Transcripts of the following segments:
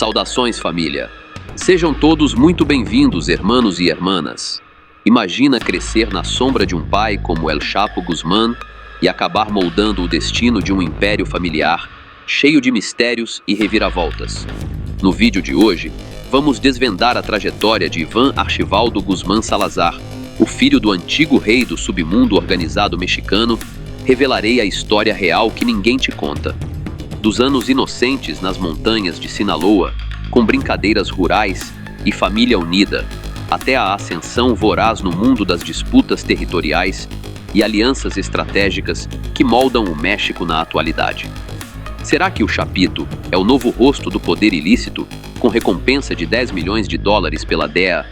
Saudações, família! Sejam todos muito bem-vindos, hermanos e hermanas. Imagina crescer na sombra de um pai como El Chapo Guzmán e acabar moldando o destino de um império familiar cheio de mistérios e reviravoltas. No vídeo de hoje, vamos desvendar a trajetória de Iván Archivaldo Guzmán Salazar, o filho do antigo rei do submundo organizado mexicano. Revelarei a história real que ninguém te conta. Dos anos inocentes nas montanhas de Sinaloa, com brincadeiras rurais e família unida, até a ascensão voraz no mundo das disputas territoriais e alianças estratégicas que moldam o México na atualidade. Será que o Chapito é o novo rosto do poder ilícito, com recompensa de 10 milhões de dólares pela DEA?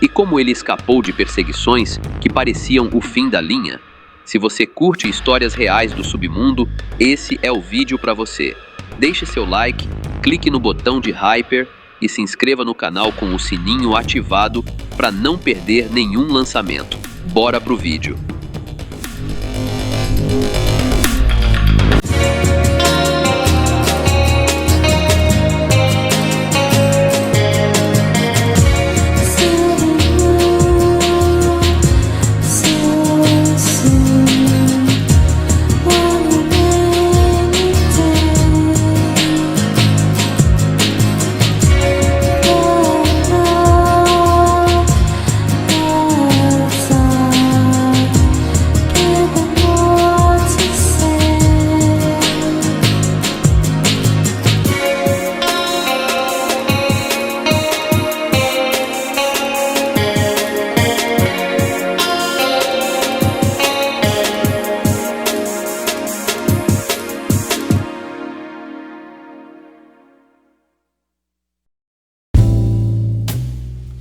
E como ele escapou de perseguições que pareciam o fim da linha? Se você curte histórias reais do submundo, esse é o vídeo para você. Deixe seu like, clique no botão de hyper e se inscreva no canal com o sininho ativado para não perder nenhum lançamento. Bora pro vídeo!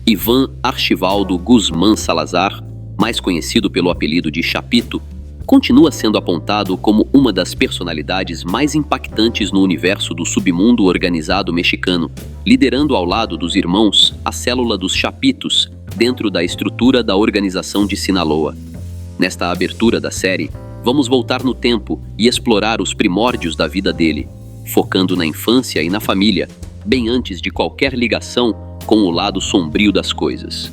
Iván Archivaldo Guzmán Salazar, mais conhecido pelo apelido de Chapito, continua sendo apontado como uma das personalidades mais impactantes no universo do submundo organizado mexicano, liderando ao lado dos irmãos a célula dos Chapitos dentro da estrutura da organização de Sinaloa. Nesta abertura da série, vamos voltar no tempo e explorar os primórdios da vida dele, focando na infância e na família, bem antes de qualquer ligação com o lado sombrio das coisas.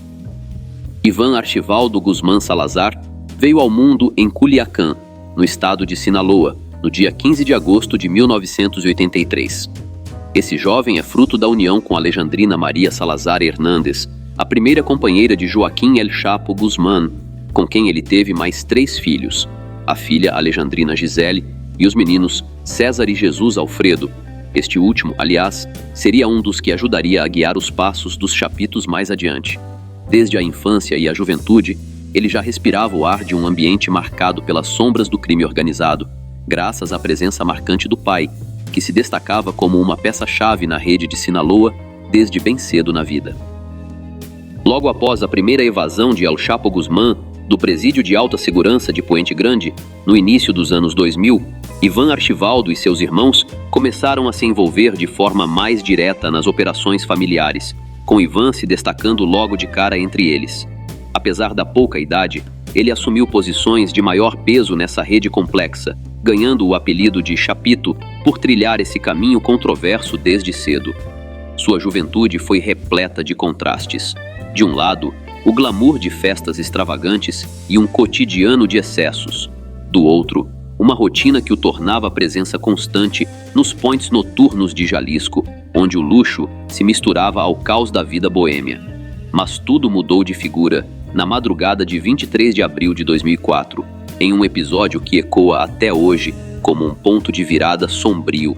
Iván Archivaldo Guzmán Salazar veio ao mundo em Culiacán, no estado de Sinaloa, no dia 15 de agosto de 1983. Esse jovem é fruto da união com Alejandrina Maria Salazar Hernández, a primeira companheira de Joaquim El Chapo Guzmán, com quem ele teve mais 3 filhos, a filha Alejandrina Gisele e os meninos César e Jesus Alfredo. Este último, aliás, seria um dos que ajudaria a guiar os passos dos Chapitos mais adiante. Desde a infância e a juventude, ele já respirava o ar de um ambiente marcado pelas sombras do crime organizado, graças à presença marcante do pai, que se destacava como uma peça-chave na rede de Sinaloa desde bem cedo na vida. Logo após a primeira evasão de El Chapo Guzmán do presídio de alta segurança de Puente Grande, no início dos anos 2000, Iván Archivaldo e seus irmãos começaram a se envolver de forma mais direta nas operações familiares, com Iván se destacando logo de cara entre eles. Apesar da pouca idade, ele assumiu posições de maior peso nessa rede complexa, ganhando o apelido de Chapito por trilhar esse caminho controverso desde cedo. Sua juventude foi repleta de contrastes. De um lado, o glamour de festas extravagantes e um cotidiano de excessos. Do outro, uma rotina que o tornava presença constante nos points noturnos de Jalisco, onde o luxo se misturava ao caos da vida boêmia. Mas tudo mudou de figura na madrugada de 23 de abril de 2004, em um episódio que ecoa até hoje como um ponto de virada sombrio.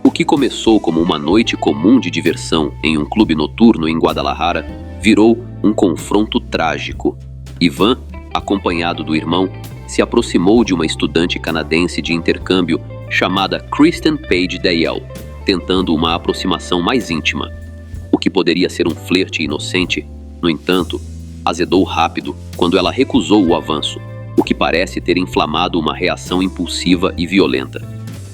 O que começou como uma noite comum de diversão em um clube noturno em Guadalajara virou um confronto trágico. Iván, acompanhado do irmão, se aproximou de uma estudante canadense de intercâmbio chamada Kristen Page Dayel, tentando uma aproximação mais íntima. O que poderia ser um flerte inocente, no entanto, azedou rápido quando ela recusou o avanço, o que parece ter inflamado uma reação impulsiva e violenta.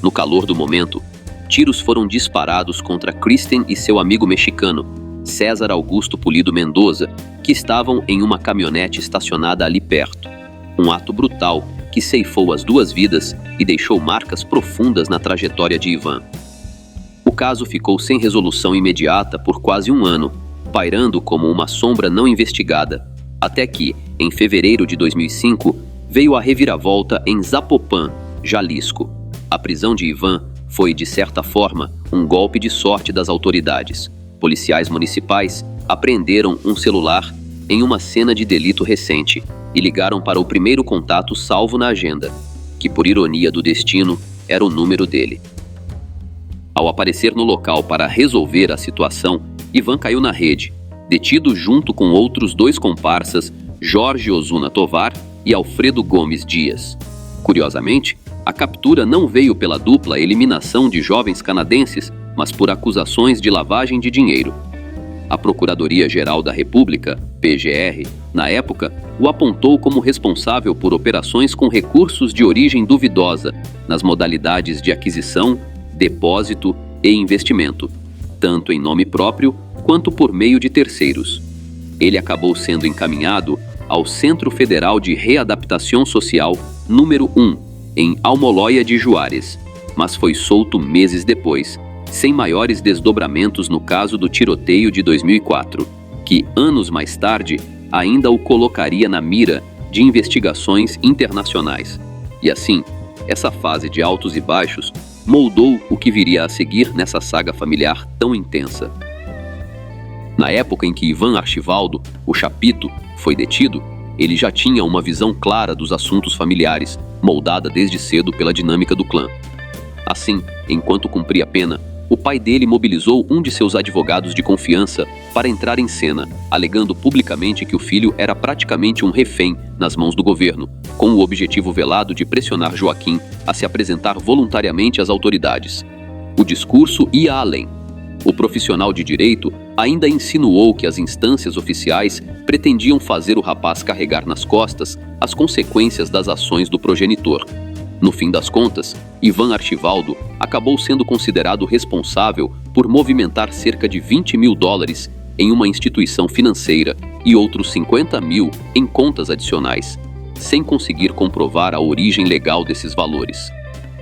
No calor do momento, tiros foram disparados contra Kristen e seu amigo mexicano, César Augusto Pulido Mendoza, que estavam em uma caminhonete estacionada ali perto. Um ato brutal que ceifou as 2 vidas e deixou marcas profundas na trajetória de Iván. O caso ficou sem resolução imediata por quase um ano, pairando como uma sombra não investigada, até que, em fevereiro de 2005, veio a reviravolta em Zapopan, Jalisco. A prisão de Ivan foi, de certa forma, um golpe de sorte das autoridades. Policiais municipais apreenderam um celular em uma cena de delito recente e ligaram para o primeiro contato salvo na agenda, que, por ironia do destino, era o número dele. Ao aparecer no local para resolver a situação, Ivan caiu na rede, detido junto com outros 2 comparsas, Jorge Ozuna Tovar e Alfredo Gomes Dias. Curiosamente, a captura não veio pela dupla eliminação de jovens canadenses, mas por acusações de lavagem de dinheiro. A Procuradoria-Geral da República, PGR, na época, o apontou como responsável por operações com recursos de origem duvidosa nas modalidades de aquisição, depósito e investimento, tanto em nome próprio quanto por meio de terceiros. Ele acabou sendo encaminhado ao Centro Federal de Readaptação Social número 1, em Almoloia de Juárez, mas foi solto meses depois, sem maiores desdobramentos no caso do tiroteio de 2004, que, anos mais tarde, ainda o colocaria na mira de investigações internacionais. E assim, essa fase de altos e baixos moldou o que viria a seguir nessa saga familiar tão intensa. Na época em que Ivan Archivaldo, o Chapito, foi detido, ele já tinha uma visão clara dos assuntos familiares, moldada desde cedo pela dinâmica do clã. Assim, enquanto cumpria a pena, o pai dele mobilizou um de seus advogados de confiança para entrar em cena, alegando publicamente que o filho era praticamente um refém nas mãos do governo, com o objetivo velado de pressionar Joaquim a se apresentar voluntariamente às autoridades. O discurso ia além. O profissional de direito ainda insinuou que as instâncias oficiais pretendiam fazer o rapaz carregar nas costas as consequências das ações do progenitor. No fim das contas, Ivan Archivaldo acabou sendo considerado responsável por movimentar cerca de $20 mil em uma instituição financeira e outros 50 mil em contas adicionais, sem conseguir comprovar a origem legal desses valores.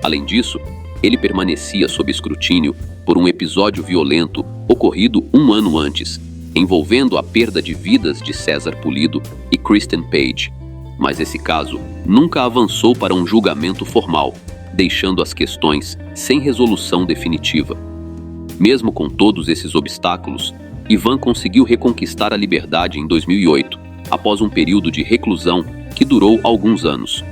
Além disso, ele permanecia sob escrutínio por um episódio violento ocorrido um ano antes, envolvendo a perda de vidas de César Pulido e Kristen Page. Mas esse caso nunca avançou para um julgamento formal, deixando as questões sem resolução definitiva. Mesmo com todos esses obstáculos, Ivan conseguiu reconquistar a liberdade em 2008, após um período de reclusão que durou alguns anos.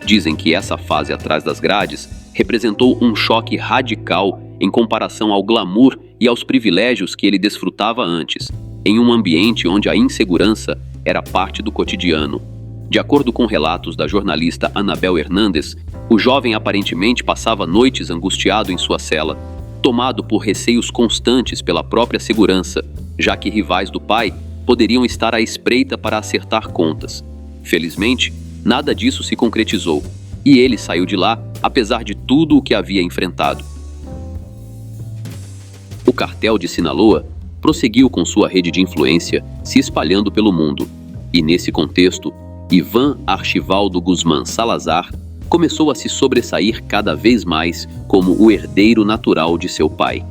Dizem que essa fase atrás das grades representou um choque radical em comparação ao glamour e aos privilégios que ele desfrutava antes, em um ambiente onde a insegurança era parte do cotidiano. De acordo com relatos da jornalista Anabel Hernandes, o jovem aparentemente passava noites angustiado em sua cela, tomado por receios constantes pela própria segurança, já que rivais do pai poderiam estar à espreita para acertar contas. Felizmente, nada disso se concretizou, e ele saiu de lá apesar de tudo o que havia enfrentado. O cartel de Sinaloa prosseguiu com sua rede de influência se espalhando pelo mundo, e nesse contexto, Ivan Archivaldo Guzmán Salazar começou a se sobressair cada vez mais como o herdeiro natural de seu pai.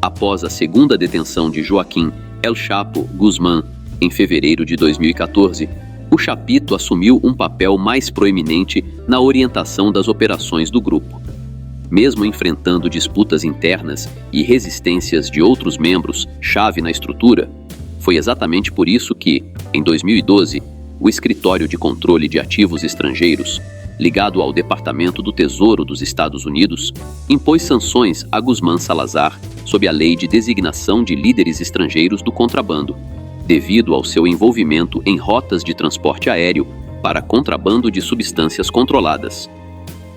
Após a segunda detenção de Joaquim El Chapo Guzmán, em fevereiro de 2014, o Chapito assumiu um papel mais proeminente na orientação das operações do grupo. Mesmo enfrentando disputas internas e resistências de outros membros-chave na estrutura, foi exatamente por isso que, em 2012, o Escritório de Controle de Ativos Estrangeiros, ligado ao Departamento do Tesouro dos Estados Unidos, impôs sanções a Guzmán Salazar sob a Lei de Designação de Líderes Estrangeiros do Contrabando, devido ao seu envolvimento em rotas de transporte aéreo para contrabando de substâncias controladas.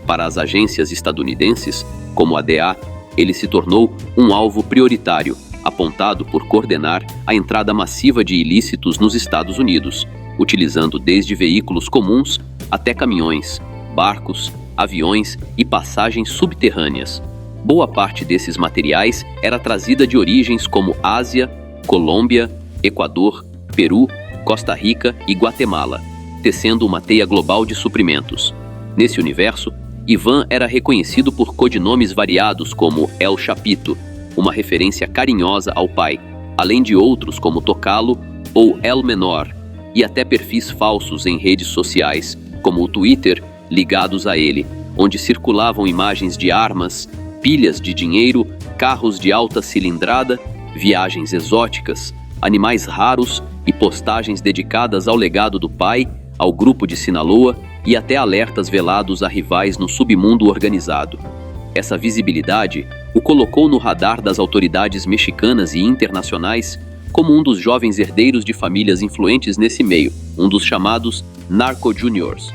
Para as agências estadunidenses, como a DEA, ele se tornou um alvo prioritário, apontado por coordenar a entrada massiva de ilícitos nos Estados Unidos, utilizando desde veículos comuns até caminhões, barcos, aviões e passagens subterrâneas. Boa parte desses materiais era trazida de origens como Ásia, Colômbia, Equador, Peru, Costa Rica e Guatemala, tecendo uma teia global de suprimentos. Nesse universo, Ivan era reconhecido por codinomes variados como El Chapito, uma referência carinhosa ao pai, além de outros como Tocalo ou El Menor, e até perfis falsos em redes sociais, como o Twitter, ligados a ele, onde circulavam imagens de armas, pilhas de dinheiro, carros de alta cilindrada, viagens exóticas, animais raros e postagens dedicadas ao legado do pai, ao grupo de Sinaloa e até alertas velados a rivais no submundo organizado. Essa visibilidade o colocou no radar das autoridades mexicanas e internacionais como um dos jovens herdeiros de famílias influentes nesse meio, um dos chamados Narco Juniors.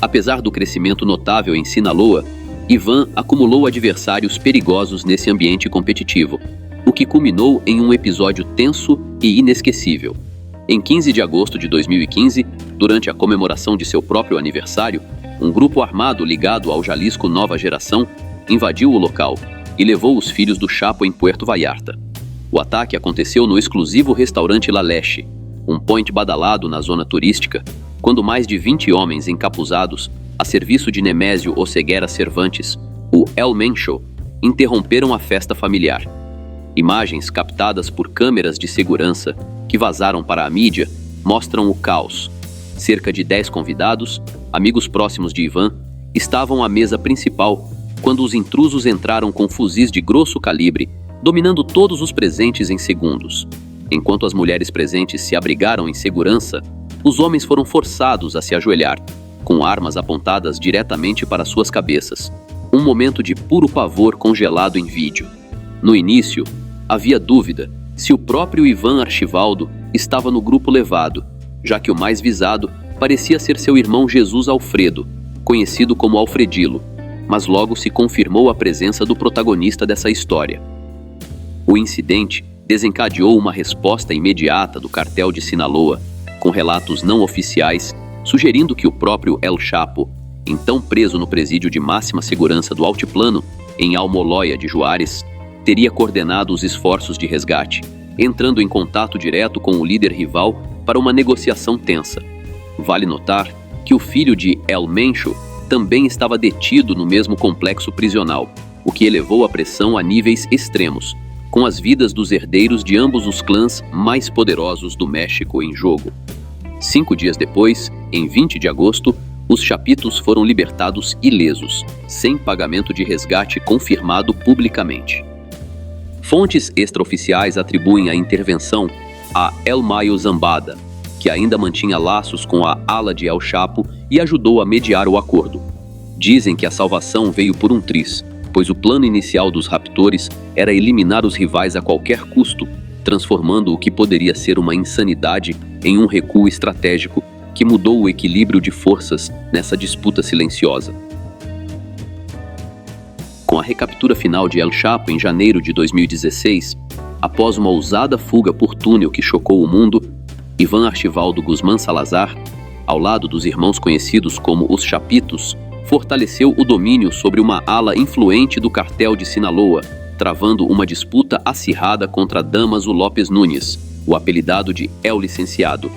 Apesar do crescimento notável em Sinaloa, Ivan acumulou adversários perigosos nesse ambiente competitivo, o que culminou em um episódio tenso e inesquecível. Em 15 de agosto de 2015, durante a comemoração de seu próprio aniversário, um grupo armado ligado ao Jalisco Nova Geração invadiu o local e levou os filhos do Chapo em Puerto Vallarta. O ataque aconteceu no exclusivo restaurante La Leche, um point badalado na zona turística, quando mais de 20 homens encapuzados, a serviço de Nemésio Oseguera Cervantes, o El Mencho, interromperam a festa familiar. Imagens captadas por câmeras de segurança que vazaram para a mídia mostram o caos. Cerca de 10 convidados, amigos próximos de Ivan, estavam à mesa principal quando os intrusos entraram com fuzis de grosso calibre, dominando todos os presentes em segundos. Enquanto as mulheres presentes se abrigaram em segurança, os homens foram forçados a se ajoelhar, com armas apontadas diretamente para suas cabeças. Um momento de puro pavor congelado em vídeo. No início, havia dúvida se o próprio Ivan Archivaldo estava no grupo levado, já que o mais visado parecia ser seu irmão Jesus Alfredo, conhecido como Alfredilo, mas logo se confirmou a presença do protagonista dessa história. O incidente desencadeou uma resposta imediata do cartel de Sinaloa, com relatos não oficiais sugerindo que o próprio El Chapo, então preso no presídio de máxima segurança do Altiplano, em Almoloya de Juárez, teria coordenado os esforços de resgate, entrando em contato direto com o líder rival para uma negociação tensa. Vale notar que o filho de El Mencho também estava detido no mesmo complexo prisional, o que elevou a pressão a níveis extremos, com as vidas dos herdeiros de ambos os clãs mais poderosos do México em jogo. 5 dias depois, em 20 de agosto, os chapitos foram libertados ilesos, sem pagamento de resgate confirmado publicamente. Fontes extraoficiais atribuem a intervenção a El Mayo Zambada, que ainda mantinha laços com a ala de El Chapo e ajudou a mediar o acordo. Dizem que a salvação veio por um triz, pois o plano inicial dos raptores era eliminar os rivais a qualquer custo, transformando o que poderia ser uma insanidade em um recuo estratégico que mudou o equilíbrio de forças nessa disputa silenciosa. Com a recaptura final de El Chapo em janeiro de 2016, após uma ousada fuga por túnel que chocou o mundo, Ivan Archivaldo Guzmán Salazar, ao lado dos irmãos conhecidos como os Chapitos, fortaleceu o domínio sobre uma ala influente do cartel de Sinaloa, travando uma disputa acirrada contra Damaso López Nunes, o apelidado de El Licenciado.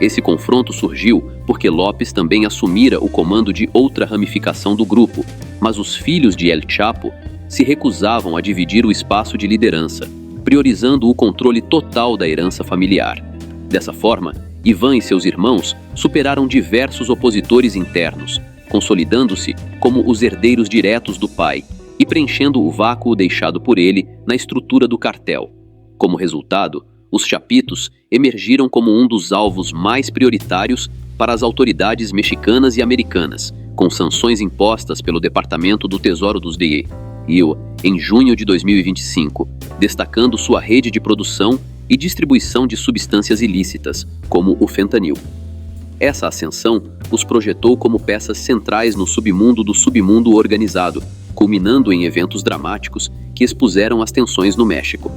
Esse confronto surgiu porque López também assumira o comando de outra ramificação do grupo, mas os filhos de El Chapo se recusavam a dividir o espaço de liderança, priorizando o controle total da herança familiar. Dessa forma, Ivan e seus irmãos superaram diversos opositores internos, consolidando-se como os herdeiros diretos do pai e preenchendo o vácuo deixado por ele na estrutura do cartel. Como resultado, os Chapitos emergiram como um dos alvos mais prioritários para as autoridades mexicanas e americanas, com sanções impostas pelo Departamento do Tesouro dos DE, em junho de 2025, destacando sua rede de produção e distribuição de substâncias ilícitas, como o fentanil. Essa ascensão os projetou como peças centrais no submundo do submundo organizado, culminando em eventos dramáticos que expuseram as tensões no México.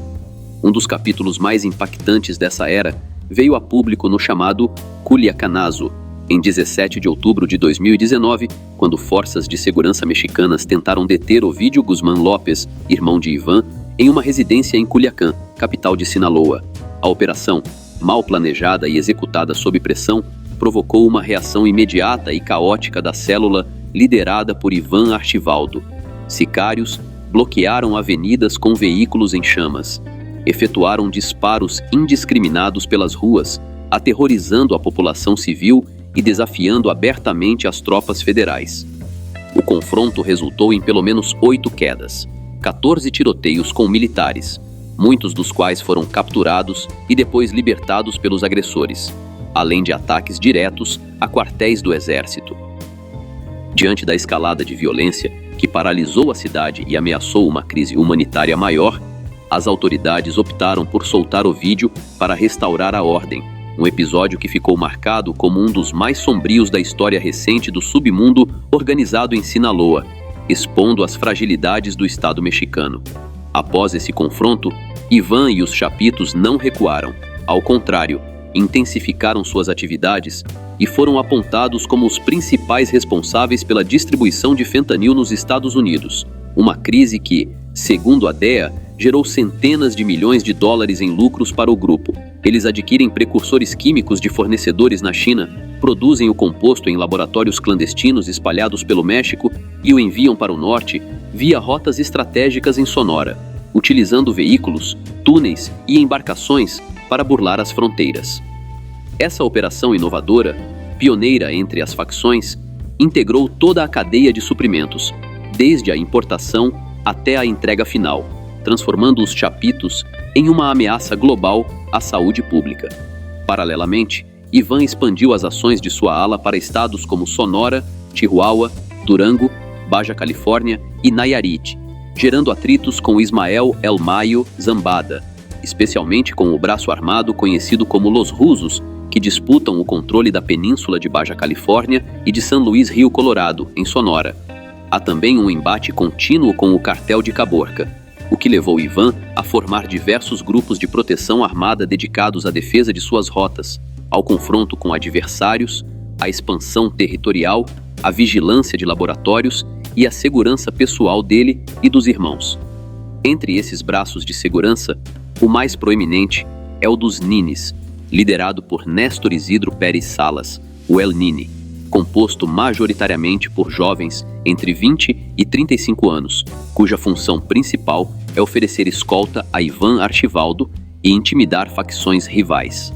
Um dos capítulos mais impactantes dessa era veio a público no chamado Culiacanazo, em 17 de outubro de 2019, quando forças de segurança mexicanas tentaram deter Ovidio Guzmán López, irmão de Ivan, em uma residência em Culiacán, capital de Sinaloa. A operação, mal planejada e executada sob pressão, provocou uma reação imediata e caótica da célula liderada por Ivan Archivaldo. Sicários, bloquearam avenidas com veículos em chamas, efetuaram disparos indiscriminados pelas ruas, aterrorizando a população civil e desafiando abertamente as tropas federais. O confronto resultou em pelo menos 8 quedas, 14 tiroteios com militares, muitos dos quais foram capturados e depois libertados pelos agressores, além de ataques diretos a quartéis do exército. Diante da escalada de violência, que paralisou a cidade e ameaçou uma crise humanitária maior, as autoridades optaram por soltar o vídeo para restaurar a ordem, um episódio que ficou marcado como um dos mais sombrios da história recente do submundo organizado em Sinaloa, expondo as fragilidades do Estado mexicano. Após esse confronto, Iván e os chapitos não recuaram. Ao contrário, intensificaram suas atividades e foram apontados como os principais responsáveis pela distribuição de fentanil nos Estados Unidos, uma crise que, segundo a DEA, gerou centenas de milhões de dólares em lucros para o grupo. Eles adquirem precursores químicos de fornecedores na China, produzem o composto em laboratórios clandestinos espalhados pelo México e o enviam para o norte via rotas estratégicas em Sonora, utilizando veículos, túneis e embarcações para burlar as fronteiras. Essa operação inovadora, pioneira entre as facções, integrou toda a cadeia de suprimentos, desde a importação até a entrega final, transformando os chapitos em uma ameaça global à saúde pública. Paralelamente, Iván expandiu as ações de sua ala para estados como Sonora, Chihuahua, Durango, Baja Califórnia e Nayarit, gerando atritos com Ismael El Mayo Zambada, especialmente com o braço armado conhecido como Los Rusos, que disputam o controle da península de Baja Califórnia e de San Luis Rio Colorado, em Sonora. Há também um embate contínuo com o cartel de Caborca, o que levou Iván a formar diversos grupos de proteção armada dedicados à defesa de suas rotas, ao confronto com adversários, à expansão territorial, à vigilância de laboratórios e à segurança pessoal dele e dos irmãos. Entre esses braços de segurança, o mais proeminente é o dos Ninis, liderado por Néstor Isidro Pérez Salas, o El Nini, composto majoritariamente por jovens entre 20 e 35 anos, cuja função principal é oferecer escolta a Iván Archivaldo e intimidar facções rivais.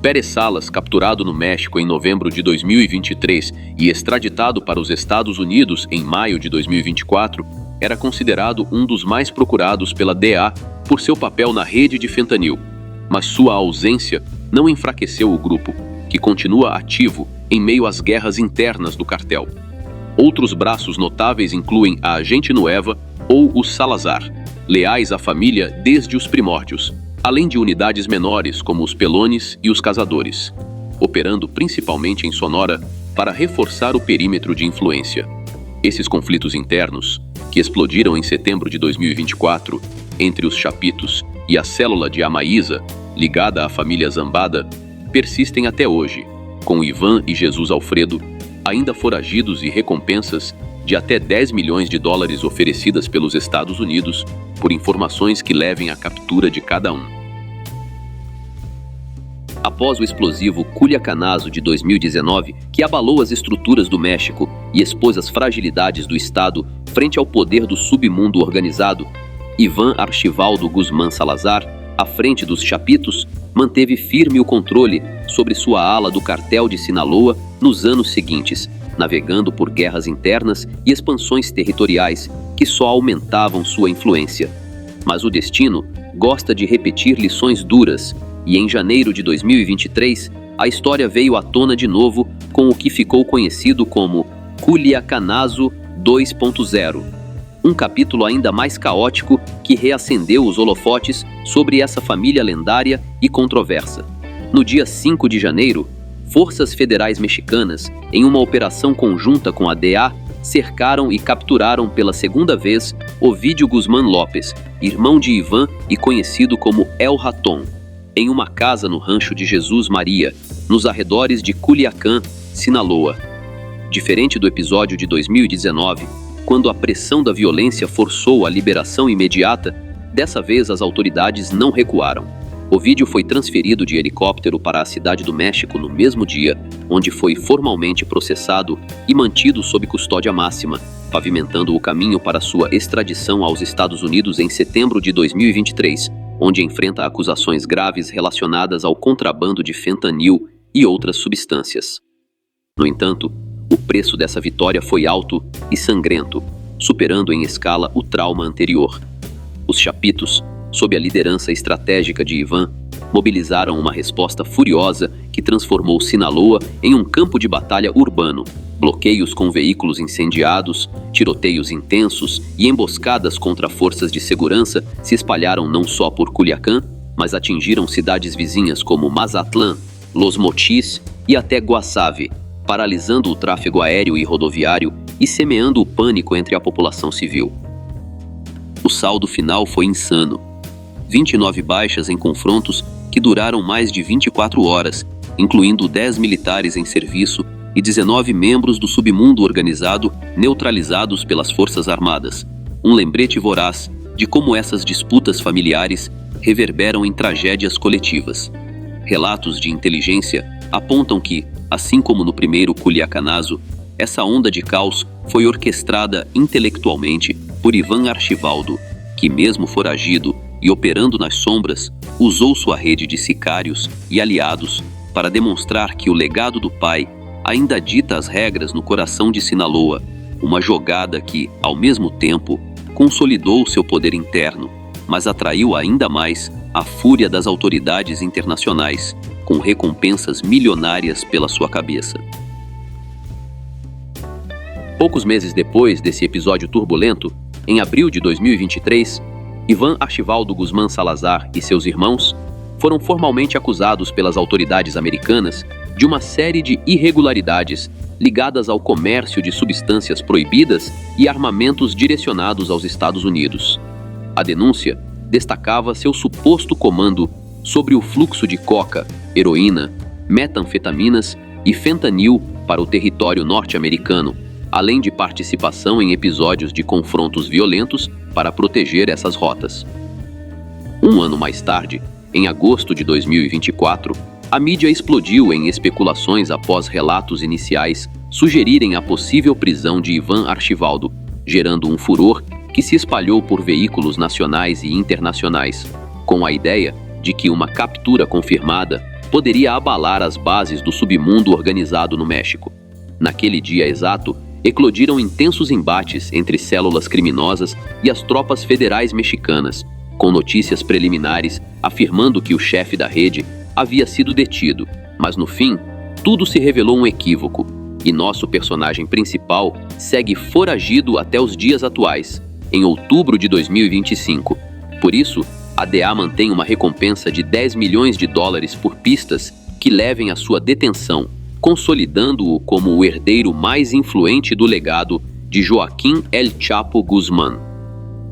Pérez Salas, capturado no México em novembro de 2023 e extraditado para os Estados Unidos em maio de 2024, era considerado um dos mais procurados pela DEA por seu papel na rede de fentanil. Mas sua ausência não enfraqueceu o grupo, que continua ativo em meio às guerras internas do cartel. Outros braços notáveis incluem a Agente Nueva ou os Salazar, leais à família desde os primórdios, além de unidades menores como os Pelones e os Cazadores, operando principalmente em Sonora para reforçar o perímetro de influência. Esses conflitos internos, que explodiram em setembro de 2024 entre os chapitos e a célula de Amaísa, ligada à família Zambada, persistem até hoje, com Iván e Jesus Alfredo ainda foragidos e recompensas de até 10 milhões de dólares oferecidas pelos Estados Unidos por informações que levem à captura de cada um. Após o explosivo Culiacanazo de 2019, que abalou as estruturas do México e expôs as fragilidades do Estado frente ao poder do submundo organizado, Iván Archivaldo Guzmán Salazar, à frente dos chapitos, manteve firme o controle sobre sua ala do cartel de Sinaloa nos anos seguintes, navegando por guerras internas e expansões territoriais que só aumentavam sua influência. Mas o destino gosta de repetir lições duras, e em janeiro de 2023, a história veio à tona de novo com o que ficou conhecido como Culiacanazo 2.0, um capítulo ainda mais caótico que reacendeu os holofotes sobre essa família lendária e controversa. No dia 5 de janeiro, forças federais mexicanas, em uma operação conjunta com a DEA, cercaram e capturaram pela segunda vez Ovidio Guzmán López, irmão de Iván e conhecido como El Ratón, em uma casa no rancho de Jesus Maria, nos arredores de Culiacán, Sinaloa. Diferente do episódio de 2019, quando a pressão da violência forçou a liberação imediata, dessa vez as autoridades não recuaram. O vídeo foi transferido de helicóptero para a cidade do México no mesmo dia, onde foi formalmente processado e mantido sob custódia máxima, pavimentando o caminho para sua extradição aos Estados Unidos em setembro de 2023, onde enfrenta acusações graves relacionadas ao contrabando de fentanil e outras substâncias. No entanto, o preço dessa vitória foi alto e sangrento, superando em escala o trauma anterior. Os Chapitos, sob a liderança estratégica de Ivan, mobilizaram uma resposta furiosa que transformou Sinaloa em um campo de batalha urbano. Bloqueios com veículos incendiados, tiroteios intensos e emboscadas contra forças de segurança se espalharam não só por Culiacán, mas atingiram cidades vizinhas como Mazatlán, Los Mochis e até Guasave, paralisando o tráfego aéreo e rodoviário e semeando o pânico entre a população civil. O saldo final foi insano. 29 baixas em confrontos que duraram mais de 24 horas, incluindo 10 militares em serviço e 19 membros do submundo organizado neutralizados pelas Forças Armadas. Um lembrete voraz de como essas disputas familiares reverberam em tragédias coletivas. Relatos de inteligência apontam que, assim como no primeiro Culiacanazo, essa onda de caos foi orquestrada intelectualmente por Ivan Archivaldo, que mesmo foragido e operando nas sombras, usou sua rede de sicários e aliados para demonstrar que o legado do pai ainda dita as regras no coração de Sinaloa, uma jogada que, ao mesmo tempo, consolidou seu poder interno, mas atraiu ainda mais a fúria das autoridades internacionais, com recompensas milionárias pela sua cabeça. Poucos meses depois desse episódio turbulento, em abril de 2023, Ivan Archivaldo Guzmán Salazar e seus irmãos foram formalmente acusados pelas autoridades americanas de uma série de irregularidades ligadas ao comércio de substâncias proibidas e armamentos direcionados aos Estados Unidos. A denúncia destacava seu suposto comando sobre o fluxo de coca, heroína, metanfetaminas e fentanil para o território norte-americano, além de participação em episódios de confrontos violentos para proteger essas rotas. Um ano mais tarde, em agosto de 2024, a mídia explodiu em especulações após relatos iniciais sugerirem a possível prisão de Ivan Archivaldo, gerando um furor que se espalhou por veículos nacionais e internacionais, com a ideia de que uma captura confirmada poderia abalar as bases do submundo organizado no México. Naquele dia exato, eclodiram intensos embates entre células criminosas e as tropas federais mexicanas, com notícias preliminares afirmando que o chefe da rede havia sido detido, mas no fim, tudo se revelou um equívoco, e nosso personagem principal segue foragido até os dias atuais, em outubro de 2025. Por isso, a DEA mantém uma recompensa de $10 milhões por pistas que levem à sua detenção, consolidando-o como o herdeiro mais influente do legado de Joaquín El Chapo Guzmán.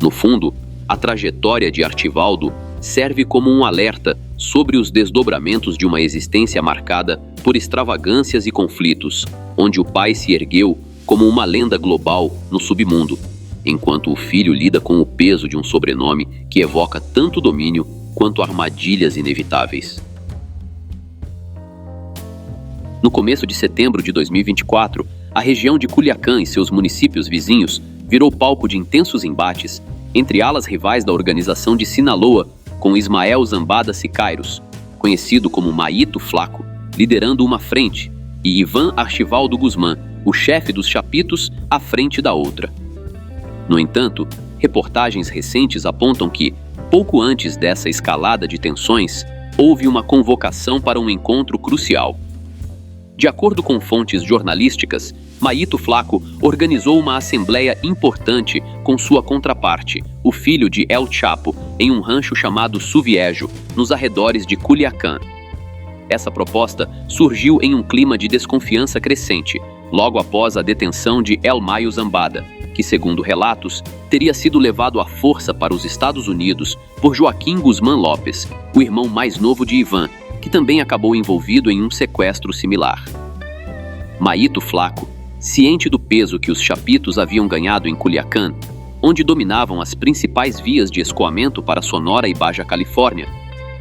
No fundo, a trajetória de Archivaldo serve como um alerta sobre os desdobramentos de uma existência marcada por extravagâncias e conflitos, onde o pai se ergueu como uma lenda global no submundo, enquanto o filho lida com o peso de um sobrenome que evoca tanto domínio quanto armadilhas inevitáveis. No começo de setembro de 2024, a região de Culiacán e seus municípios vizinhos virou palco de intensos embates entre alas rivais da organização de Sinaloa, com Ismael Zambada Siqueiros, conhecido como Mayito Flaco, liderando uma frente, e Ivan Archivaldo Guzmán, o chefe dos Chapitos, à frente da outra. No entanto, reportagens recentes apontam que, pouco antes dessa escalada de tensões, houve uma convocação para um encontro crucial. De acordo com fontes jornalísticas, Mayito Flaco organizou uma assembleia importante com sua contraparte, o filho de El Chapo, em um rancho chamado Suviejo, nos arredores de Culiacán. Essa proposta surgiu em um clima de desconfiança crescente, logo após a detenção de El Mayo Zambada, que, segundo relatos, teria sido levado à força para os Estados Unidos por Joaquín Guzmán López, o irmão mais novo de Ivan, que também acabou envolvido em um sequestro similar. Mayito Flaco, ciente do peso que os Chapitos haviam ganhado em Culiacán, onde dominavam as principais vias de escoamento para Sonora e Baja Califórnia,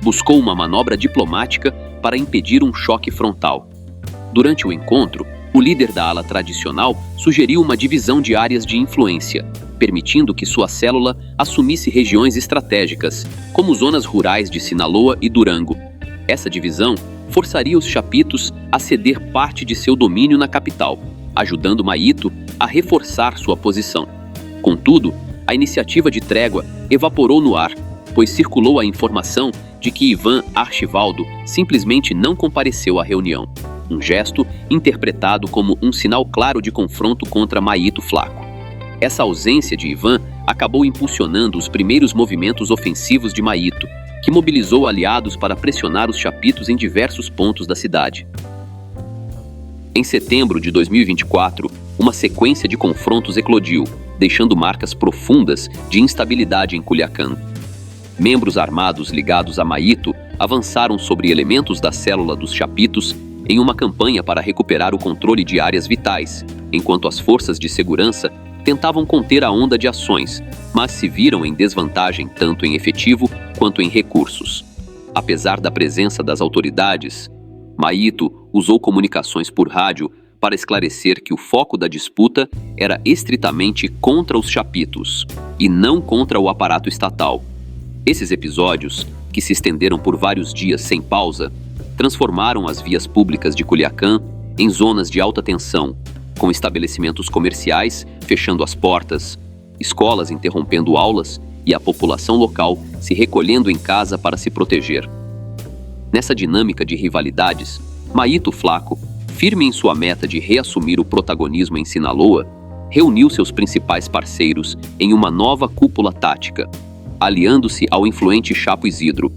buscou uma manobra diplomática para impedir um choque frontal. Durante o encontro, o líder da ala tradicional sugeriu uma divisão de áreas de influência, permitindo que sua célula assumisse regiões estratégicas, como zonas rurais de Sinaloa e Durango. Essa divisão forçaria os chapitos a ceder parte de seu domínio na capital, ajudando Maíto a reforçar sua posição. Contudo, a iniciativa de trégua evaporou no ar, pois circulou a informação de que Ivan Archivaldo simplesmente não compareceu à reunião, um gesto interpretado como um sinal claro de confronto contra Maíto Flaco. Essa ausência de Ivan acabou impulsionando os primeiros movimentos ofensivos de Maíto, que mobilizou aliados para pressionar os chapitos em diversos pontos da cidade. Em setembro de 2024, uma sequência de confrontos eclodiu, deixando marcas profundas de instabilidade em Culiacán. Membros armados ligados a Maíto avançaram sobre elementos da célula dos chapitos em uma campanha para recuperar o controle de áreas vitais, enquanto as forças de segurança tentavam conter a onda de ações, mas se viram em desvantagem tanto em efetivo quanto em recursos. Apesar da presença das autoridades, Maíto usou comunicações por rádio para esclarecer que o foco da disputa era estritamente contra os chapitos e não contra o aparato estatal. Esses episódios, que se estenderam por vários dias sem pausa, transformaram as vias públicas de Culiacán em zonas de alta tensão, com estabelecimentos comerciais fechando as portas, escolas interrompendo aulas e a população local se recolhendo em casa para se proteger. Nessa dinâmica de rivalidades, Maíto Flaco, firme em sua meta de reassumir o protagonismo em Sinaloa, reuniu seus principais parceiros em uma nova cúpula tática, aliando-se ao influente Chapo Isidro,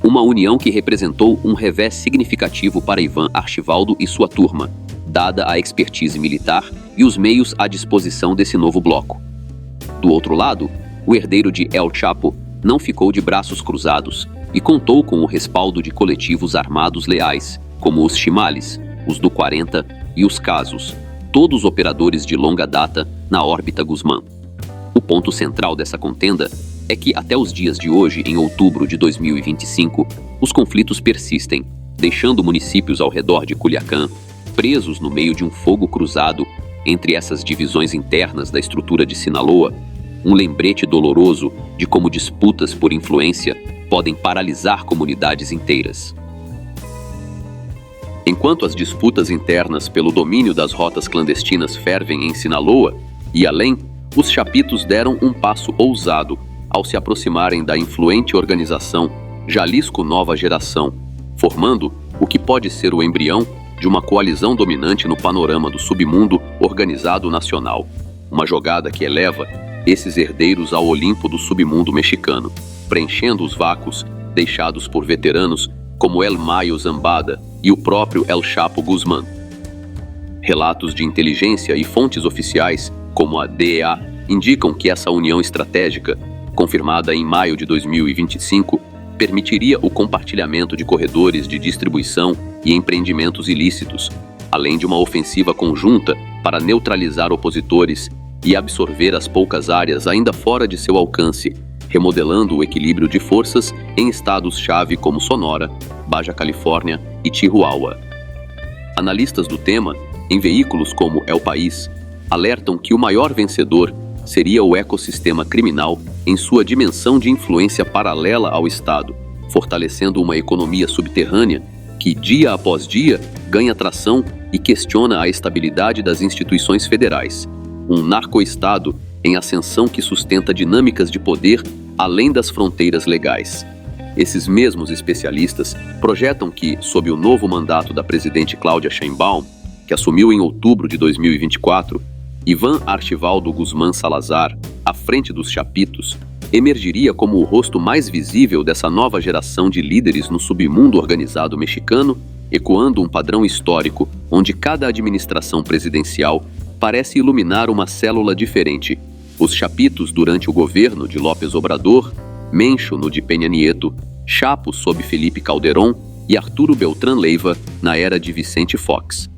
uma união que representou um revés significativo para Ivan Archivaldo e sua turma, dada a expertise militar e os meios à disposição desse novo bloco. Do outro lado, o herdeiro de El Chapo não ficou de braços cruzados e contou com o respaldo de coletivos armados leais, como os Chimales, os do 40 e os Casos, todos operadores de longa data na órbita Guzmán. O ponto central dessa contenda é que até os dias de hoje, em outubro de 2025, os conflitos persistem, deixando municípios ao redor de Culiacán presos no meio de um fogo cruzado entre essas divisões internas da estrutura de Sinaloa, um lembrete doloroso de como disputas por influência podem paralisar comunidades inteiras. Enquanto as disputas internas pelo domínio das rotas clandestinas fervem em Sinaloa e além, os chapitos deram um passo ousado ao se aproximarem da influente organização Jalisco Nova Geração, formando o que pode ser o embrião de uma coalizão dominante no panorama do submundo organizado nacional, uma jogada que eleva esses herdeiros ao Olimpo do submundo mexicano, preenchendo os vácuos deixados por veteranos como El Mayo Zambada e o próprio El Chapo Guzmán. Relatos de inteligência e fontes oficiais, como a DEA, indicam que essa união estratégica, confirmada em maio de 2025, permitiria o compartilhamento de corredores de distribuição e empreendimentos ilícitos, além de uma ofensiva conjunta para neutralizar opositores e absorver as poucas áreas ainda fora de seu alcance, remodelando o equilíbrio de forças em estados-chave como Sonora, Baja Califórnia e Chihuahua. Analistas do tema, em veículos como El País, alertam que o maior vencedor seria o ecossistema criminal em sua dimensão de influência paralela ao Estado, fortalecendo uma economia subterrânea que, dia após dia, ganha tração e questiona a estabilidade das instituições federais. Um narcoestado em ascensão que sustenta dinâmicas de poder além das fronteiras legais. Esses mesmos especialistas projetam que, sob o novo mandato da presidente Claudia Sheinbaum, que assumiu em outubro de 2024, Ivan Archivaldo Guzmán Salazar, à frente dos chapitos, emergiria como o rosto mais visível dessa nova geração de líderes no submundo organizado mexicano, ecoando um padrão histórico onde cada administração presidencial parece iluminar uma célula diferente. Os chapitos durante o governo de López Obrador, Mencho no de Peña Nieto, Chapo sob Felipe Calderón e Arturo Beltrán Leiva na era de Vicente Fox.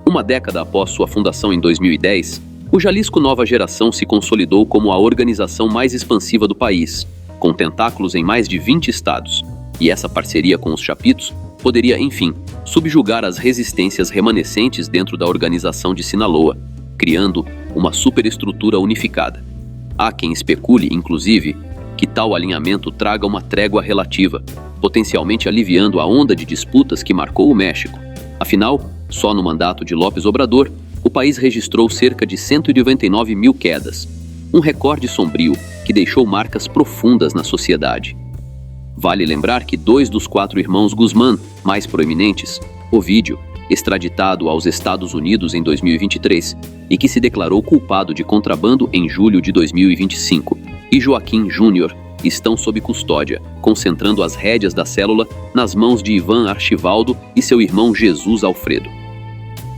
Uma década após sua fundação em 2010, o Jalisco Nova Geração se consolidou como a organização mais expansiva do país, com tentáculos em mais de 20 estados, E essa parceria com os Chapitos poderia, enfim, subjugar as resistências remanescentes dentro da organização de Sinaloa, criando uma superestrutura unificada. Há quem especule, inclusive, que tal alinhamento traga uma trégua relativa, potencialmente aliviando a onda de disputas que marcou o México. Afinal, só no mandato de López Obrador, o país registrou cerca de 199 mil quedas, um recorde sombrio que deixou marcas profundas na sociedade. Vale lembrar que 2 dos 4 irmãos Guzmán mais proeminentes, Ovidio, extraditado aos Estados Unidos em 2023 e que se declarou culpado de contrabando em julho de 2025, e Joaquim Júnior estão sob custódia, concentrando as rédeas da célula nas mãos de Iván Archivaldo e seu irmão Jesus Alfredo.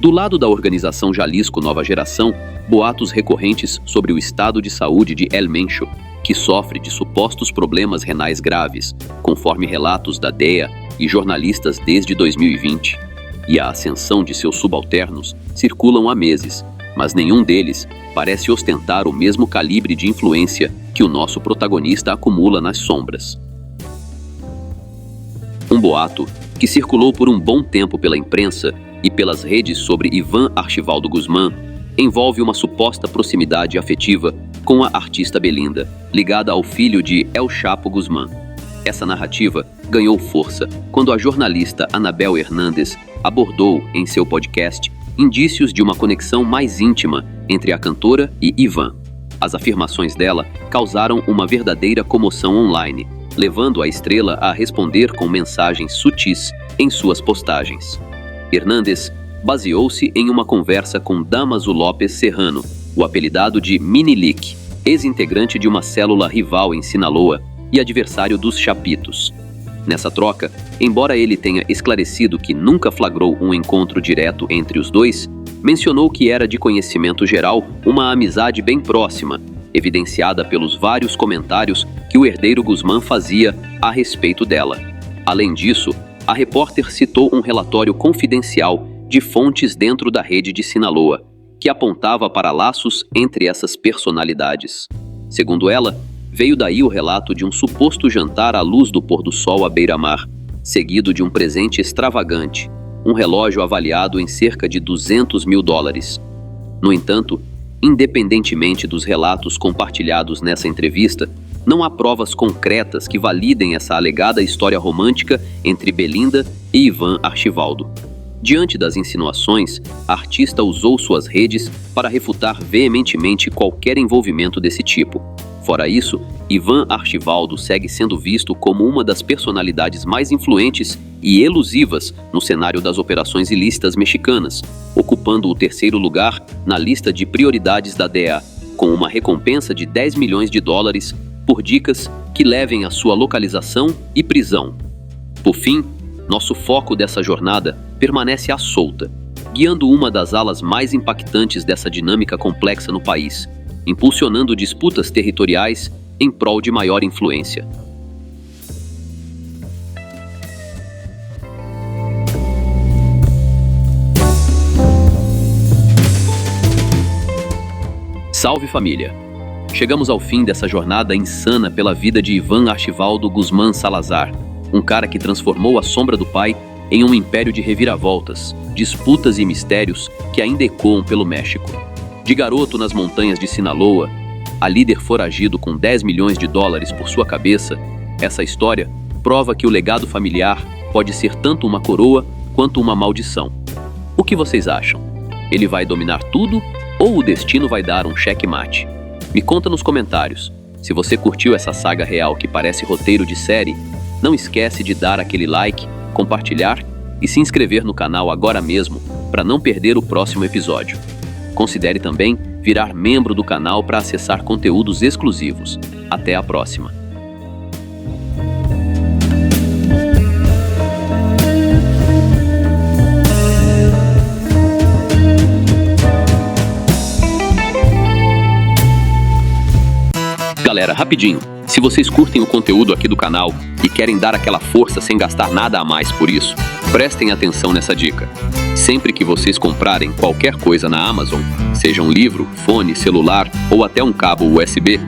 Do lado da organização Jalisco Nova Geração, boatos recorrentes sobre o estado de saúde de El Mencho, que sofre de supostos problemas renais graves, conforme relatos da DEA e jornalistas desde 2020, e a ascensão de seus subalternos circulam há meses, mas nenhum deles parece ostentar o mesmo calibre de influência que o nosso protagonista acumula nas sombras. Um boato que circulou por um bom tempo pela imprensa e pelas redes sobre Iván Archivaldo Guzmán envolve uma suposta proximidade afetiva com a artista Belinda, ligada ao filho de El Chapo Guzmán. Essa narrativa ganhou força quando a jornalista Anabel Hernández abordou em seu podcast indícios de uma conexão mais íntima entre a cantora e Iván. As afirmações dela causaram uma verdadeira comoção online, levando a estrela a responder com mensagens sutis em suas postagens. Hernández baseou-se em uma conversa com Dámaso López Serrano, o apelidado de Minilic, ex-integrante de uma célula rival em Sinaloa e adversário dos Chapitos. Nessa troca, embora ele tenha esclarecido que nunca flagrou um encontro direto entre os dois, mencionou que era de conhecimento geral uma amizade bem próxima, evidenciada pelos vários comentários que o herdeiro Guzmán fazia a respeito dela. Além disso, a repórter citou um relatório confidencial de fontes dentro da rede de Sinaloa, que apontava para laços entre essas personalidades. Segundo ela, veio daí o relato de um suposto jantar à luz do pôr do sol à beira-mar, seguido de um presente extravagante, um relógio avaliado em cerca de $200 mil. No entanto, independentemente dos relatos compartilhados nessa entrevista, não há provas concretas que validem essa alegada história romântica entre Belinda e Iván Archivaldo. Diante das insinuações, a artista usou suas redes para refutar veementemente qualquer envolvimento desse tipo. Fora isso, Iván Archivaldo segue sendo visto como uma das personalidades mais influentes e elusivas no cenário das operações ilícitas mexicanas, ocupando o 3º lugar na lista de prioridades da DEA, com uma recompensa de $10 milhões por dicas que levem à sua localização e prisão. Por fim, nosso foco dessa jornada permanece à solta, guiando uma das alas mais impactantes dessa dinâmica complexa no país, impulsionando disputas territoriais em prol de maior influência. Salve família! Chegamos ao fim dessa jornada insana pela vida de Iván Archivaldo Guzmán Salazar, um cara que transformou a sombra do pai em um império de reviravoltas, disputas e mistérios que ainda ecoam pelo México. De garoto nas montanhas de Sinaloa, a líder foragido com $10 milhões por sua cabeça, essa história prova que o legado familiar pode ser tanto uma coroa quanto uma maldição. O que vocês acham? Ele vai dominar tudo ou o destino vai dar um checkmate? Me conta nos comentários. Se você curtiu essa saga real que parece roteiro de série, não esquece de dar aquele like, compartilhar e se inscrever no canal agora mesmo para não perder o próximo episódio. Considere também virar membro do canal para acessar conteúdos exclusivos. Até a próxima! Galera, rapidinho, se vocês curtem o conteúdo aqui do canal e querem dar aquela força sem gastar nada a mais por isso, prestem atenção nessa dica. Sempre que vocês comprarem qualquer coisa na Amazon, seja um livro, fone, celular ou até um cabo USB,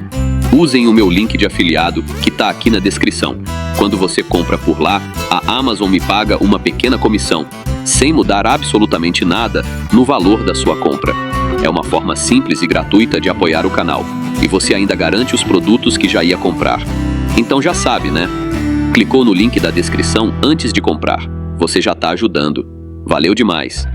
usem o meu link de afiliado que está aqui na descrição. Quando você compra por lá, a Amazon me paga uma pequena comissão, sem mudar absolutamente nada no valor da sua compra. É uma forma simples e gratuita de apoiar o canal, e você ainda garante os produtos que já ia comprar. Então já sabe, né? Clicou no link da descrição antes de comprar. Você já está ajudando. Valeu demais!